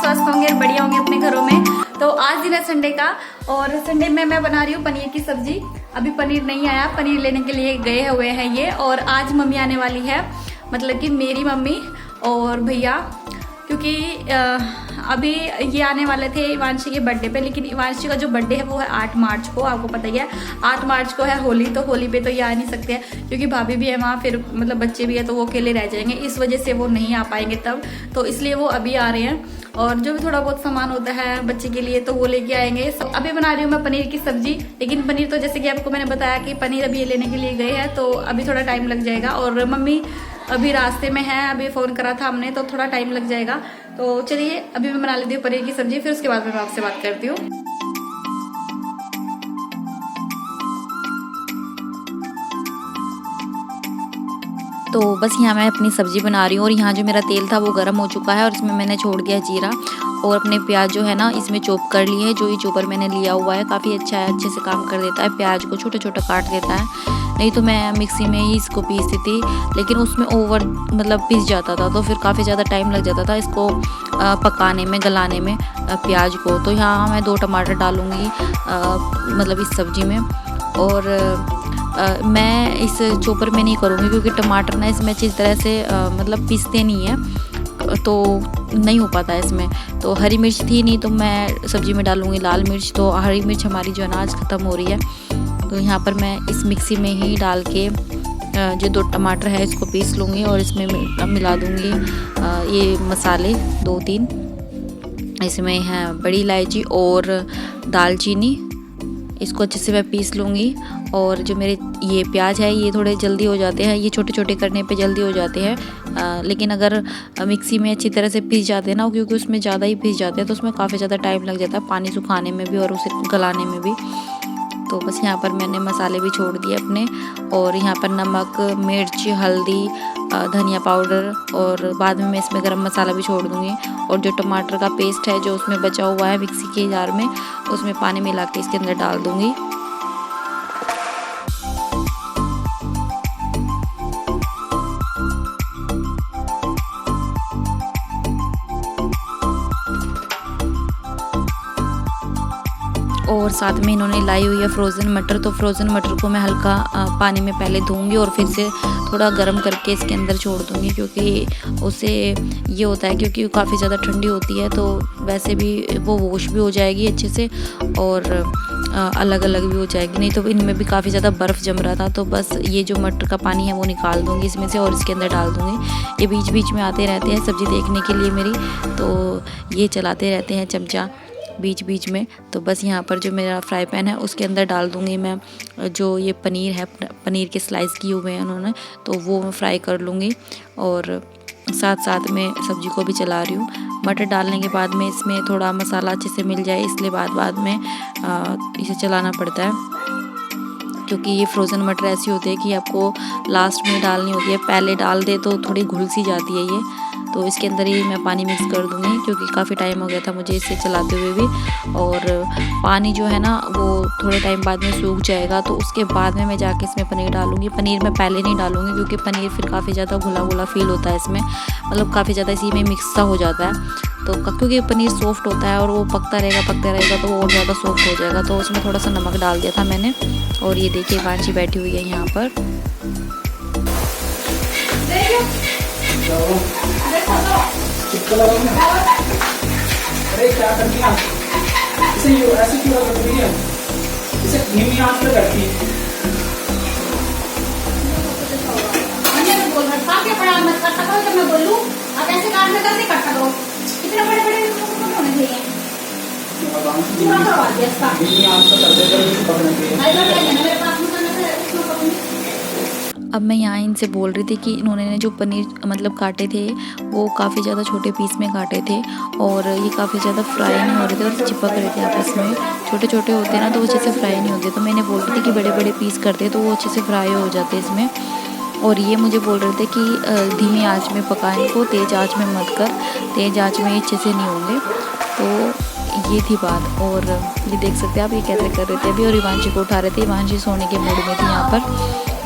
स्वस्थ होंगे, बढ़िया होंगे अपने घरों में। तो आज दिन है संडे का और संडे में मैं बना रही हूँ पनीर की सब्जी। अभी पनीर नहीं आया, पनीर लेने के लिए गए हुए हैं ये। और आज मम्मी आने वाली है, मतलब कि मेरी मम्मी और भैया, क्योंकि अभी ये आने वाले थे इवांशी के बर्थडे पे। लेकिन इवांशी का जो बर्थडे है वो है 8 मार्च को, आपको पता ही है। 8 मार्च को है होली, तो होली पे तो ये आ नहीं सकते हैं क्योंकि भाभी भी है वहाँ, फिर मतलब बच्चे भी है तो वो अकेले रह जाएंगे, इस वजह से वो नहीं आ पाएंगे तब। तो इसलिए वो अभी आ रहे हैं और जो भी थोड़ा बहुत सामान होता है बच्चे के लिए तो वो लेके आएंगे। अभी बना रही हूँ मैं पनीर की सब्जी। लेकिन पनीर तो जैसे कि आपको मैंने बताया कि पनीर अभी लेने के लिए गए हैं, तो अभी थोड़ा टाइम लग जाएगा। और मम्मी अभी रास्ते में है, अभी फ़ोन करा था हमने, तो थोड़ा टाइम लग जाएगा। तो चलिए अभी मैं बना लेती हूँ पनीर की सब्जी, फिर उसके बाद मैं आपसे बात करती हूँ। तो बस यहाँ मैं अपनी सब्ज़ी बना रही हूँ और यहाँ जो मेरा तेल था वो गर्म हो चुका है और इसमें मैंने छोड़ दिया जीरा और अपने प्याज जो है ना इसमें चॉप कर लिए है। जो ये चॉपर मैंने लिया हुआ है काफ़ी अच्छा है, अच्छे से काम कर देता है, प्याज को छोटा छोटा काट देता है। नहीं तो मैं मिक्सी में ही इसको पीसती थी, लेकिन उसमें ओवर मतलब पीस जाता था तो फिर काफ़ी ज़्यादा टाइम लग जाता था इसको पकाने में, गलाने में प्याज को। तो यहाँ मैं 2 टमाटर डालूँगी मतलब इस सब्ज़ी में। और मैं इस चॉपर में नहीं करूँगी क्योंकि टमाटर ना इसमें अच्छी तरह से मतलब पीसते नहीं है, तो नहीं हो पाता है इसमें। तो हरी मिर्च थी नहीं तो मैं सब्ज़ी में डालूँगी लाल मिर्च। तो हरी मिर्च हमारी जो है ना आज ख़त्म हो रही है, तो यहाँ पर मैं इस मिक्सी में ही डाल के जो 2 टमाटर है इसको पीस लूँगी और इसमें मिला दूँगी ये मसाले 2-3। इसमें है बड़ी इलायची और दालचीनी, इसको अच्छे से मैं पीस लूँगी। और जो मेरे ये प्याज है ये थोड़े जल्दी हो जाते हैं, ये छोटे छोटे करने पे जल्दी हो जाते हैं। लेकिन अगर मिक्सी में अच्छी तरह से पीस जाते हैं ना, क्योंकि उसमें ज़्यादा ही पीस जाते हैं तो उसमें काफ़ी ज़्यादा टाइम लग जाता है पानी सुखाने में भी और उसे गलाने में भी। तो बस यहाँ पर मैंने मसाले भी छोड़ दिए अपने और यहाँ पर नमक, मिर्च, हल्दी, धनिया पाउडर और बाद में मैं इसमें गरम मसाला भी छोड़ दूँगी। और जो टमाटर का पेस्ट है जो उसमें बचा हुआ है मिक्सी के जार में, उसमें पानी मिला के इसके अंदर डाल दूँगी। और साथ में इन्होंने लाई हुई है फ्रोज़न मटर, तो फ्रोज़न मटर को मैं हल्का पानी में पहले धोऊंगी और फिर से थोड़ा गर्म करके इसके अंदर छोड़ दूंगी, क्योंकि उससे ये होता है क्योंकि काफ़ी ज़्यादा ठंडी होती है तो वैसे भी वो वॉश भी हो जाएगी अच्छे से और अलग अलग भी हो जाएगी। नहीं तो इनमें भी काफ़ी ज़्यादा बर्फ़ जम रहा था। तो बस ये जो मटर का पानी है वो निकाल दूँगी इसमें से और इसके अंदर डाल दूँगी। ये बीच बीच में आते रहते हैं सब्ज़ी देखने के लिए मेरी, तो ये चलाते रहते हैं चमचा बीच बीच में। तो बस यहाँ पर जो मेरा फ्राई पैन है उसके अंदर डाल दूँगी मैं जो ये पनीर है, पनीर के स्लाइस किए हुए हैं उन्होंने, तो वो मैं फ्राई कर लूँगी और साथ साथ में सब्ज़ी को भी चला रही हूँ। मटर डालने के बाद में इसमें थोड़ा मसाला अच्छे से मिल जाए इसलिए बाद में इसे चलाना पड़ता है, क्योंकि ये फ्रोज़न मटर ऐसी होती है कि आपको लास्ट में डालनी होती है, पहले डाल दे तो थोड़ी घुल सी जाती है ये। तो इसके अंदर ही मैं पानी मिक्स कर दूँगी क्योंकि काफ़ी टाइम हो गया था मुझे इसे चलाते हुए भी। और पानी जो है ना वो थोड़े टाइम बाद में सूख जाएगा, तो उसके बाद में मैं जाके इसमें पनीर डालूँगी। पनीर मैं पहले नहीं डालूँगी क्योंकि पनीर फिर काफ़ी ज़्यादा घुला घुला फील होता है इसमें, मतलब काफ़ी ज़्यादा इसी में मिक्स सा हो जाता है। तो क्योंकि पनीर सॉफ्ट होता है और वो पकता रहेगा तो वो और ज़्यादा सॉफ्ट हो जाएगा। तो उसमें थोड़ा सा नमक डाल दिया था मैंने। और ये देखिए वांची बैठी हुई है यहाँ पर। अरे क्या करती हैं इसे ऐसे क्यों करती है, इसे धीमी आंच पे करती है। मैं बोलूं आप ऐसे काम में कैसे कर सको, इतने बड़े बड़े होने चाहिए। अब मैं यहाँ इनसे बोल रही थी कि इन्होंने जो पनीर मतलब काटे थे वो काफ़ी ज़्यादा छोटे पीस में काटे थे और ये काफ़ी ज़्यादा फ्राई नहीं हो रहे थे और चिपक रहे थे आपस में। छोटे छोटे होते हैं ना तो वो अच्छे से फ्राई नहीं होते, तो मैंने बोल रही थी कि बड़े बड़े पीस करते तो वो अच्छे से फ्राई हो जाते इसमें। और ये मुझे बोल रहे थे कि धीमी आंच में पकाएं इनको, तेज़ आंच में मत कर, तेज़ आंच में अच्छे से नहीं होंगे। तो ये थी बात। और ये देख सकते हैं आप ये कैसे कर रहे थे अभी। और इवांशी को उठा रहे थे, इवांशी सोने के मूड में थी यहाँ पर।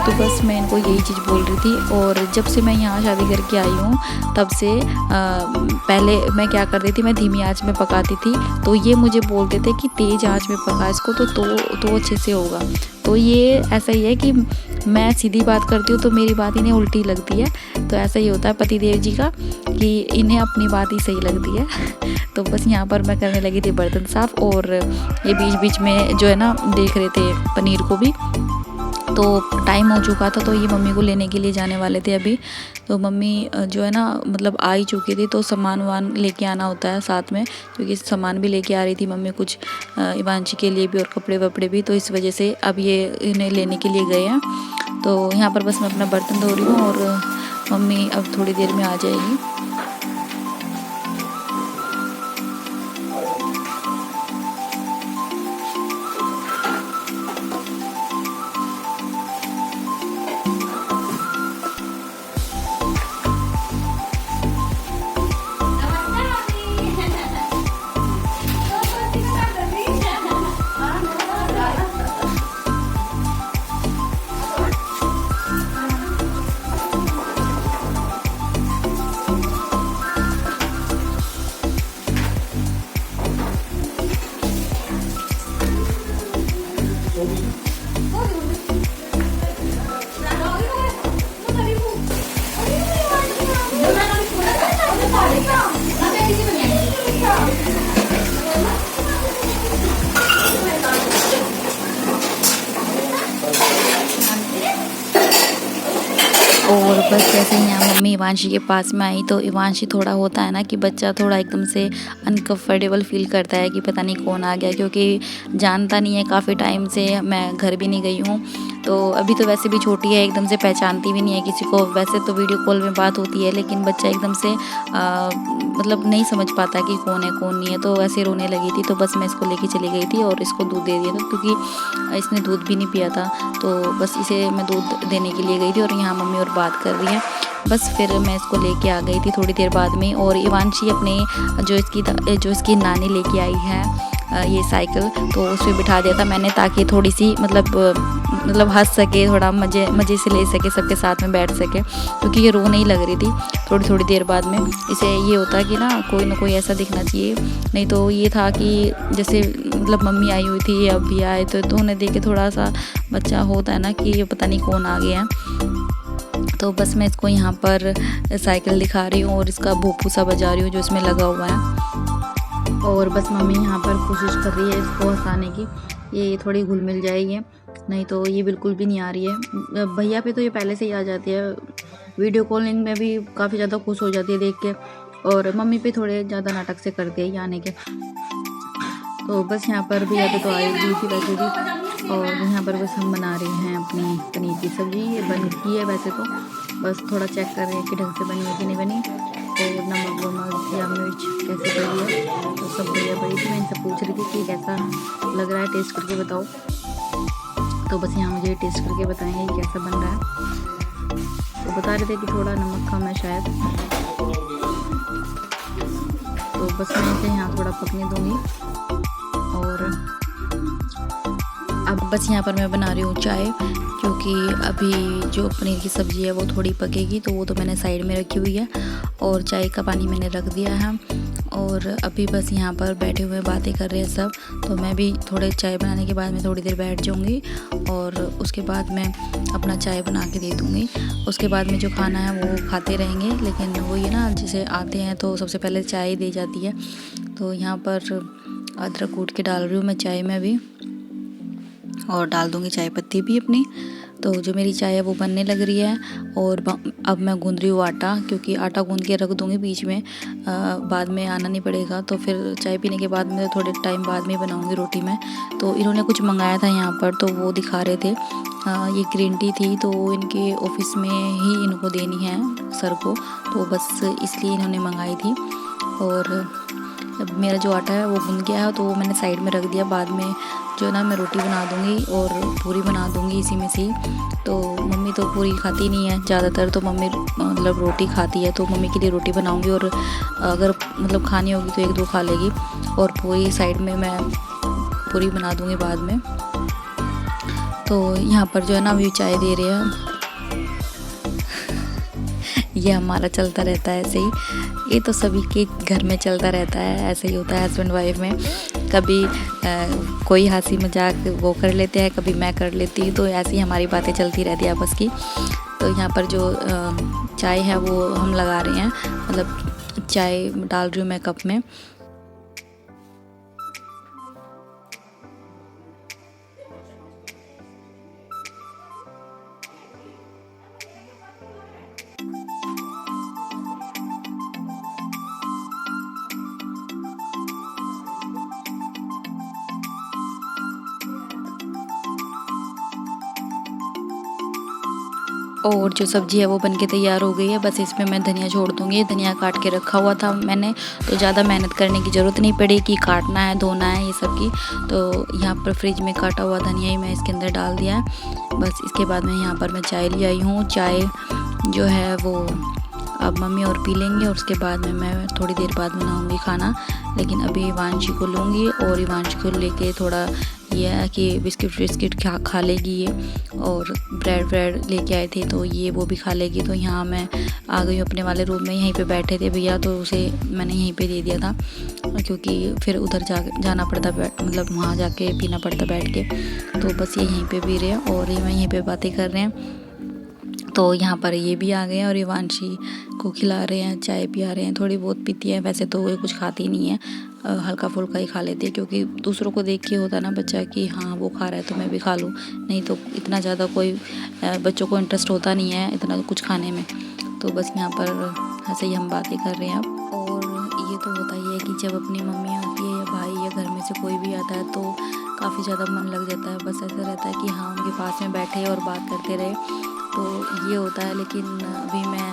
तो बस मैं इनको यही चीज़ बोल रही थी। और जब से मैं यहाँ शादी करके आई हूँ तब से पहले मैं क्या करती थी, मैं धीमी आंच में पकाती थी, तो ये मुझे बोलते थे कि तेज़ आंच में पका इसको तो अच्छे से होगा। तो ये ऐसा ही है कि मैं सीधी बात करती हूँ तो मेरी बात इन्हें उल्टी लगती है। तो ऐसा ही होता है पतिदेव जी का कि इन्हें अपनी बात ही सही लगती है। तो बस यहाँ पर मैं करने लगी थी बर्तन साफ़, और ये बीच बीच में जो है ना देख रहे थे पनीर को भी। तो टाइम हो चुका था, तो ये मम्मी को लेने के लिए जाने वाले थे अभी। तो मम्मी जो है ना मतलब आ ही चुकी थी, तो सामान वान लेके आना होता है साथ में, क्योंकि सामान भी लेके आ रही थी मम्मी कुछ इवांशी के लिए भी और कपड़े वपड़े भी। तो इस वजह से अब ये इन्हें लेने के लिए गए हैं। तो यहाँ पर बस मैं अपना बर्तन धो रही हूँ और मम्मी अब थोड़ी देर में आ जाएगी। और बस जैसे ही यहाँ मम्मी इवांशी के पास में आई, तो इवांशी थोड़ा होता है ना कि बच्चा थोड़ा एकदम से अनकम्फर्टेबल फील करता है कि पता नहीं कौन आ गया, क्योंकि जानता नहीं है। काफ़ी टाइम से मैं घर भी नहीं गई हूँ, तो अभी तो वैसे भी छोटी है, एकदम से पहचानती भी नहीं है किसी को। वैसे तो वीडियो कॉल में बात होती है, लेकिन बच्चा एकदम से मतलब नहीं समझ पाता कि कौन है कौन नहीं है। तो ऐसे रोने लगी थी, तो बस मैं इसको लेके चली गई थी और इसको दूध दे दिया था, क्योंकि इसने दूध भी नहीं पिया था। तो बस इसे मैं दूध देने के लिए गई थी, और यहाँ मम्मी और बात कर रही है। बस फिर मैं इसको लेके आ गई थी थोड़ी देर बाद में। और इवांशी अपने जो इसकी नानी लेके आई है ये साइकिल, तो उस पर बिठा दिया था मैंने, ताकि थोड़ी सी मतलब हंस सके, थोड़ा मज़े से ले सके, सबके साथ में बैठ सके, क्योंकि ये रो नहीं लग रही थी थोड़ी देर बाद में। इसे ये होता कि ना कोई ऐसा दिखना चाहिए, नहीं तो ये था कि जैसे मतलब मम्मी आई हुई थी, अब भी आए, तो उन्हें देख के थोड़ा सा बच्चा होता है ना कि ये पता नहीं कौन आ गया है। तो बस मैं इसको यहाँ पर साइकिल दिखा रही हूँ और इसका भोपू सा बजा रही हूँ जो इसमें लगा हुआ है। और बस मम्मी यहाँ पर कोशिश कर रही है इसको हंसाने की, ये थोड़ी घुल मिल जाएगी, नहीं तो ये बिल्कुल भी नहीं आ रही है। भैया पे तो ये पहले से ही आ जाती है, वीडियो कॉलिंग में भी काफ़ी ज़्यादा खुश हो जाती है देख के, और मम्मी पे थोड़े ज़्यादा नाटक से करते हैं आने के। तो बस यहाँ पर भैया पे तो आई हुई थी वैसे भी, और यहाँ पर बस हम बना रहे हैं अपनी पनीर की सब्ज़ी। ये बन गई है वैसे तो, बस थोड़ा चेक कर रहे हैं कि ढंग से बनी है कि नहीं बनी, और नमक वमक या मिर्च कैसे पड़ी है, तो सब बढ़िया पड़ी थी। मैं इनसे पूछ रही थी कि कैसा लग रहा है, टेस्ट करके बताओ। तो बस यहाँ मुझे टेस्ट करके बताएंगे कि कैसा बन रहा है। तो बता रहे थे कि थोड़ा नमक कम है शायद। तो बस मैं इसे यहाँ थोड़ा पकने दूँगी। और अब बस यहाँ पर मैं बना रही हूँ चाय, क्योंकि अभी जो पनीर की सब्ज़ी है वो थोड़ी पकेगी, तो वो तो मैंने साइड में रखी हुई है, और चाय का पानी मैंने रख दिया है। और अभी बस यहाँ पर बैठे हुए बातें कर रहे हैं सब, तो मैं भी थोड़े चाय बनाने के बाद में थोड़ी देर बैठ जाऊँगी, और उसके बाद मैं अपना चाय बना के दे दूँगी। उसके बाद में जो खाना है वो खाते रहेंगे, लेकिन वो ये ना जैसे आते हैं तो सबसे पहले चाय दी जाती है। तो यहाँ पर अदरक कूट के डाल रही हूँ मैं चाय में भी, और डाल दूँगी चाय पत्ती भी अपनी। तो जो मेरी चाय है वो बनने लग रही है, और अब मैं गूंद रही हूँ आटा, क्योंकि आटा गूंद के रख दूँगी बीच में, बाद में आना नहीं पड़ेगा। तो फिर चाय पीने के बाद में थोड़े टाइम बाद में बनाऊँगी रोटी में। तो इन्होंने कुछ मंगाया था यहाँ पर, तो वो दिखा रहे थे। ये ग्रीन टी थी, तो इनके ऑफिस में ही इनको देनी है सर को, तो बस इसलिए इन्होंने मंगाई थी। और अब मेरा जो आटा है वो गूंद गया है, तो वो मैंने साइड में रख दिया। बाद में जो है ना मैं रोटी बना दूंगी और पूरी बना दूंगी इसी में से। तो मम्मी तो पूरी खाती नहीं है ज़्यादातर, तो मम्मी मतलब रोटी खाती है, तो मम्मी के लिए रोटी बनाऊंगी, और अगर मतलब खानी होगी तो 1-2 खा लेगी, और पूरी साइड में मैं पूरी बना दूंगी बाद में। तो यहाँ पर जो है ना अभी चाय दे रहे हैं। ये हमारा चलता रहता है ऐसे ही, ये तो सभी के घर में चलता रहता है, ऐसे ही होता है हस्बैंड वाइफ में। कभी कोई हंसी मजाक वो कर लेते हैं, कभी मैं कर लेती हूँ, तो ऐसे ही हमारी बातें चलती रहती है आपस की। तो यहाँ पर जो चाय है वो हम लगा रहे हैं, मतलब चाय डाल रही हूँ मैं कप में। और जो सब्ज़ी है वो बनके तैयार हो गई है, बस इसमें मैं धनिया छोड़ दूँगी। धनिया काट के रखा हुआ था मैंने, तो ज़्यादा मेहनत करने की ज़रूरत नहीं पड़ी कि काटना है, धोना है ये सब की। तो यहाँ पर फ्रिज में काटा हुआ धनिया ही मैं इसके अंदर डाल दिया है। बस इसके बाद में यहाँ पर मैं चाय ले आई हूँ। चाय जो है वो अब मम्मी और पी लेंगे, और उसके बाद में मैं थोड़ी देर बाद बनाऊँगी खाना। लेकिन अभी इवांशी को लूँगी, और इवांशी को लेके थोड़ा ये है कि बिस्किट खा लेगी ये, और ब्रेड लेके आए थे तो ये वो भी खा लेगी। तो यहाँ मैं आ गई हूँ अपने वाले रूम में। यहीं पे बैठे थे भैया, तो उसे मैंने यहीं पे दे दिया था, क्योंकि फिर उधर जाना पड़ता, मतलब वहाँ जाके पीना पड़ता बैठ के। तो बस ये यहीं पे पी रहे हैं और ये मैं यहीं पे बातें कर रहे हैं। तो यहाँ पर ये भी आ गए हैं और इवांशी को खिला रहे हैं, चाय पिया रहे हैं। थोड़ी बहुत पीती है, वैसे तो ये कुछ खाती नहीं है, हल्का फुल्का ही खा लेती है, क्योंकि दूसरों को देख के होता है ना बच्चा कि हाँ वो खा रहा है तो मैं भी खा लूँ। नहीं तो इतना ज़्यादा कोई बच्चों को इंटरेस्ट होता नहीं है इतना कुछ खाने में। तो बस यहाँ पर ऐसे ही हम बातें कर रहे हैं अब। और ये तो होता ही है कि जब अपनी मम्मी आती है या भाई या घर में से कोई भी आता है तो काफ़ी ज़्यादा मन लग जाता है। बस ऐसा रहता है कि हाँ उनके पास में बैठे और बात करते रहे, तो ये होता है। लेकिन अभी मैं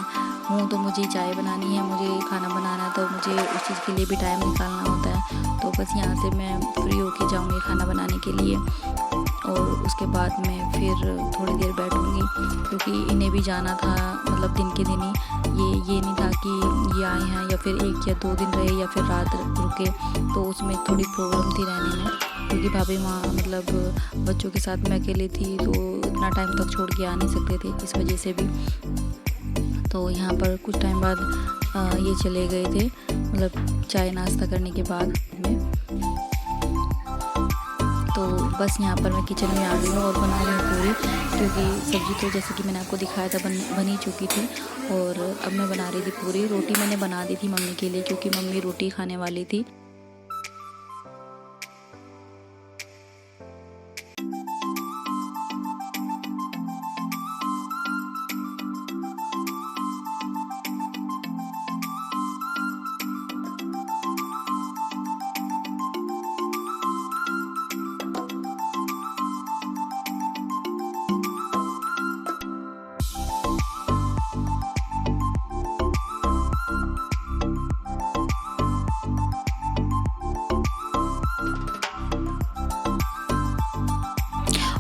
हूँ तो मुझे चाय बनानी है, मुझे खाना बनाना है, तो मुझे उस चीज़ के लिए भी टाइम निकालना होता है। तो बस यहाँ से मैं फ्री होके जाऊँगी खाना बनाने के लिए, और उसके बाद मैं फिर थोड़ी देर बैठूँगी, क्योंकि इन्हें भी जाना था, मतलब दिन के दिन ही। ये नहीं था कि ये आए हैं या फिर 1 या 2 दिन रहे या फिर रात रुके, तो उसमें थोड़ी प्रॉब्लम थी रहने में, क्योंकि भाभी माँ मतलब बच्चों के साथ मैं अकेली थी, तो इतना टाइम तक छोड़ के आ नहीं सकते थे, इस वजह से भी। तो यहाँ पर कुछ टाइम बाद ये चले गए थे, मतलब चाय नाश्ता करने के बाद में। तो बस यहाँ पर मैं किचन में आ गई हूँ और बना रही हूँ पूरी, क्योंकि सब्ज़ी तो जैसे कि मैंने आपको दिखाया था बन ही चुकी थी। और अब मैं बना रही थी पूरी। रोटी मैंने बना दी थी मम्मी के लिए, क्योंकि मम्मी रोटी खाने वाली थी।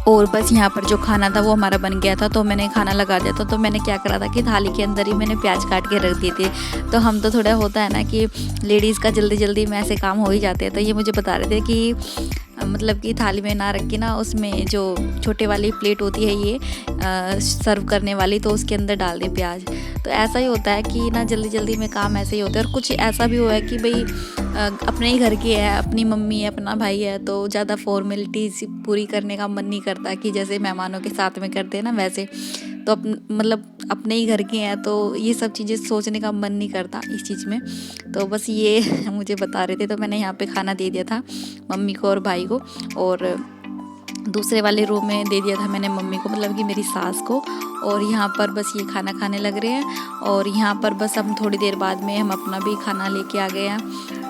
और बस यहाँ पर जो खाना था वो हमारा बन गया था, तो मैंने खाना लगा दिया था। तो मैंने क्या करा था कि थाली के अंदर ही मैंने प्याज काट के रख दिए थे। तो हम तो थोड़ा होता है ना कि लेडीज़ का जल्दी जल्दी में ऐसे काम हो ही जाते हैं। तो ये मुझे बता रहे थे कि मतलब कि थाली में ना रख के ना, उसमें जो छोटे वाली प्लेट होती है ये सर्व करने वाली, तो उसके अंदर डाल दे प्याज। तो ऐसा ही होता है कि ना जल्दी जल्दी में काम ऐसे ही होते हैं। और कुछ ऐसा भी हुआ है कि भाई अपने ही घर की है, अपनी मम्मी है, अपना भाई है, तो ज़्यादा फॉर्मेलिटीज़ पूरी करने का मन नहीं करता कि जैसे मेहमानों के साथ में करते हैं ना वैसे। तो मतलब अपने ही घर के हैं तो ये सब चीज़ें सोचने का मन नहीं करता इस चीज़ में। तो बस ये मुझे बता रहे थे, तो मैंने यहाँ पे खाना दे दिया था मम्मी को और भाई को, और दूसरे वाले रूम में दे दिया था मैंने मम्मी को, मतलब कि मेरी सास को। और यहाँ पर बस ये खाना खाने लग रहे हैं। और यहाँ पर बस हम थोड़ी देर बाद में हम अपना भी खाना लेके आ गए हैं,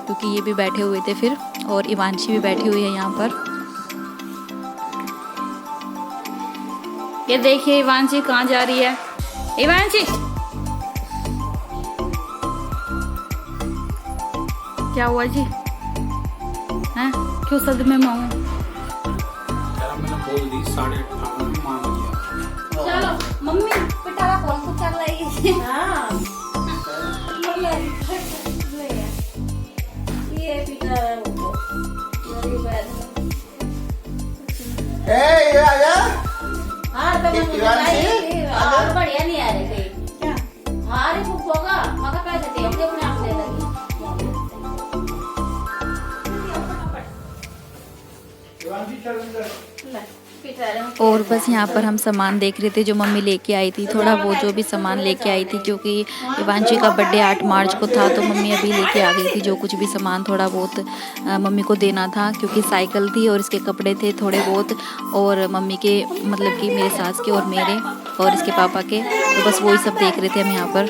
क्योंकि ये भी बैठे हुए थे फिर, और इवांशी भी बैठी हुई है यहाँ पर। ये देखिए इवांशी कहाँ जा रही है। इवांशी क्या हुआ जी? हैं क्यों सदमे में हूँ? मैंने बोल दी 8:30 में मांग लिया। चलो मम्मी पिटारा कौन को कर रही है? हाँ ये पिटारा को मेरी बात। ये आया और बढ़िया नहीं आ रहे थे क्या हमारे खूब होगा मगर पैसे थे अपने अपने आप ले लगी शिवांशी शर्म कर। और बस यहाँ पर हम सामान देख रहे थे जो मम्मी लेके आई थी, थोड़ा वो जो भी सामान लेके आई थी, क्योंकि इवांशी का बर्थडे 8 मार्च को था, तो मम्मी अभी लेके आ गई थी जो कुछ भी सामान थोड़ा बहुत मम्मी को देना था, क्योंकि साइकिल थी और इसके कपड़े थे थोड़े बहुत, और मम्मी के मतलब कि मेरे सास के और मेरे और इसके पापा के, तो बस वही सब देख रहे थे हम यहाँ पर।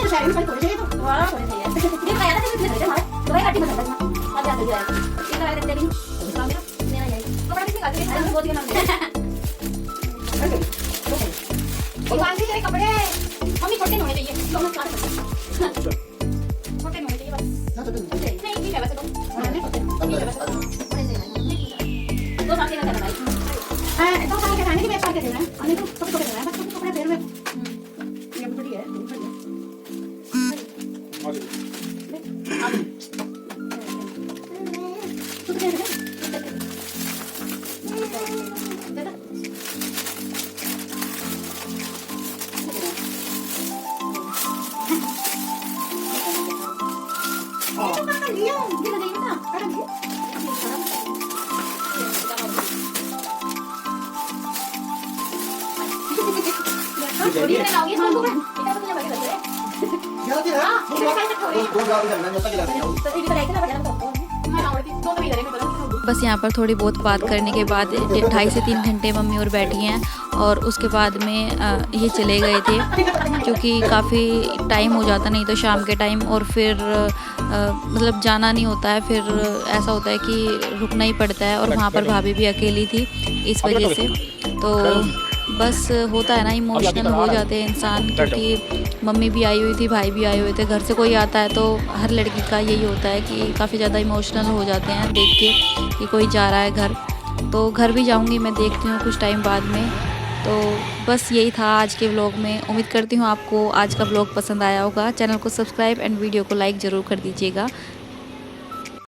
शायरी में थोड़ी चाहिए तो वाला थोड़ी सी है ये खाया ना किसी ने हमारे तो भाई काटी मत करना अब जा दे जाएगा ये लगा देते भी मेरा यही कपड़ा किसी का दे बहुत ही नाम भगवान जी तेरे कपड़े मम्मी छोटे होने चाहिए दोनों सारे छोटे होने चाहिए बस नहीं ठीक है वैसे तो दो साथी ना करना भाई दो साल के रहने की मैं के देना है अन्य तो छोटे छोटे देना है बस छोटे कपड़े फिर में ये बड़ी है बस यहाँ पर थोड़ी बहुत बात करने के बाद 2.5 से 3 घंटे मम्मी और बैठी हैं, और उसके बाद में ये चले गए थे, क्योंकि काफ़ी टाइम हो जाता, नहीं तो शाम के टाइम, और फिर मतलब जाना नहीं होता है, फिर ऐसा होता है कि रुकना ही पड़ता है, और वहाँ पर भाभी भी अकेली थी इस वजह से, तो बस होता है ना, इमोशनल हो जाते हैं इंसान, क्योंकि मम्मी भी आई हुई थी, भाई भी आए हुए थे, घर से कोई आता है तो हर लड़की का यही होता है कि काफ़ी ज़्यादा इमोशनल हो जाते हैं देख के कि कोई जा रहा है घर। तो घर भी जाऊंगी मैं, देखती हूँ कुछ टाइम बाद में। तो बस यही था आज के व्लॉग में। उम्मीद करती हूँ आपको आज का व्लॉग पसंद आया होगा। चैनल को सब्सक्राइब एंड वीडियो को लाइक ज़रूर कर दीजिएगा।